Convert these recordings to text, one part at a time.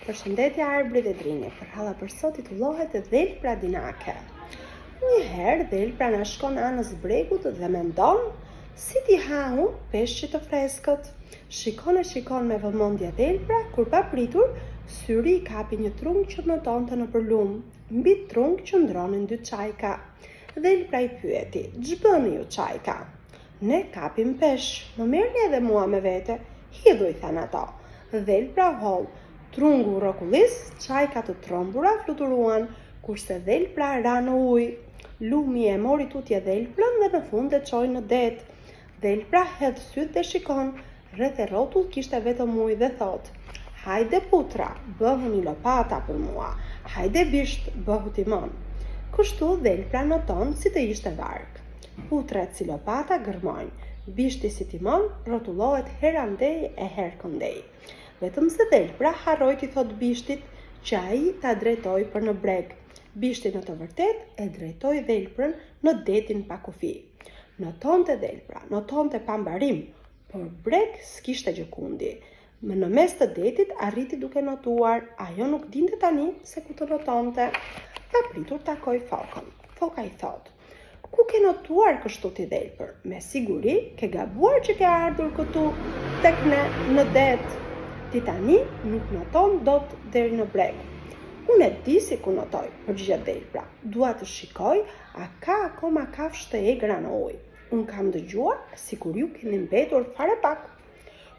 Përshëndetje Arbri dhe Drini, për halla për sot titullohet Dhelpra dinake. Njëherë Dhelpra na shkon anës bregut dhe mendon si t'i ha unë peshqit të freskët. Shikon me vëmendje Dhelpra, kur pa pritur, syri i kapi një trung që notonte në përlum. Mbi trung qëndronin dy çajka. Dhelpra i pyeti: "Ç'bëni ju çajka?" "Ne kapim peshq, më merrni edhe mua me vete." "Hidhu," i than ato. Dhelpra holl. Trungu rrokullis, çajkat të trombura fluturuan, kurse Dhelpra ra në ujë. Lumi e mori tutje Dhelprën dhe në fund e çoi në det. Dhelpra hedh syt dhe shikon, rreth e rrotull kishte vetëm ujë dhe thot: "Hajde putra, bëhu një lopata për mua. Hajde bisht, bëhu timon." Kështu Dhelpra noton si të ishte varg. Putret si lopata gërmojnë, bishti si timon rrotullohet her andej e her këndej. Vetëm se Dhelpra harroi t'i thot bishtit që ai ta drejtoi për në breg. Bishti në të vërtet e drejtoi Dhelprën në detin pa kufi. Notonte Dhelpra, notonte pa mbarim, por breg s'kishte gjëkundi. Në mes të detit arriti duke notuar, ajo nuk dinte tani se ku të notonte. Pa pritur takoi Fokën. Foka i thot: "Ku ke notuar kështu ti Dhelpër? Me siguri ke gabuar që ke ardhur këtu tek ne në det. Ti tani nuk noton dot deri në breg." "Unë e di si ku notoj," përgjigjet Dhelpra. "Dua të shikoj a ka akoma kafshë të egra në ujë. Unë kam dëgjuar sikur ju keni mbetur fare pak."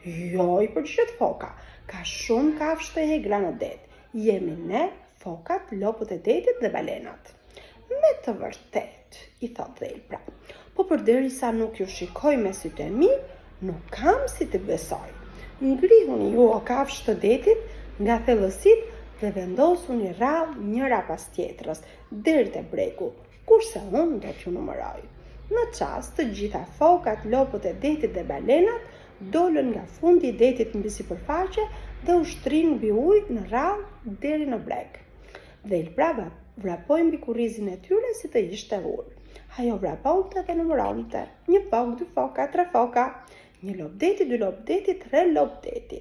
"Jo," i përgjigjet Foka, "ka shumë kafshë të egra në det. Jemi ne, fokat, lopët e detit dhe balenat." "Me të vërtet," i thot Dhelpra, "po përderisa nuk ju shikoj me sytë e mi, nuk kam si të besoj. Ngrihuni ju o kafshë të detit nga thellësit dhe vendosuni rradh njëra pas tjetrës deri te bregu, kurse unë do t'ju numëroj." Në çast të gjitha fokat, lopët e detit dhe balenat dolën nga fundi i detit mbi sipërfaqe dhe u shtrin mbi ujë në rradh deri në breg. Dhelpra vrapoi mbi kurrizin e tyre si të ishte ullë. Ajo vraponte dhe numëronte: "Një fok, dy foka, tre foka. Një lop deti, dy lop deti, tre lop deti.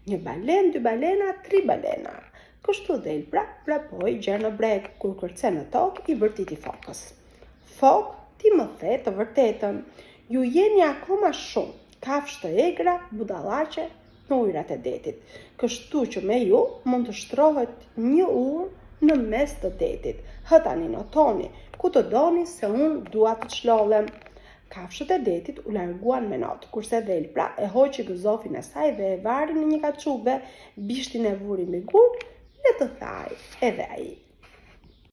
Një balen, dy balena, tri balena." Kështu Dhelpra vrapoi gjerë në breg, kur kërcen në tokë i vërtiti Fokës: "Fok, ti më the të vërtetën. Ju jeni akoma shumë, kafshë të egra, budallaqe në ujërat e detit. Kështu që me ju mund të shtrohet një urë në mes të detit. Hë tani notoni, ku të doni se unë dua të çlollem." Kafshët e detit u larguan me not, kurse Dhelpra e hoqi gëzofin e saj dhe e vari në një kaçuve, bishtin e vuri mbi gur, le të thaj edhe ai.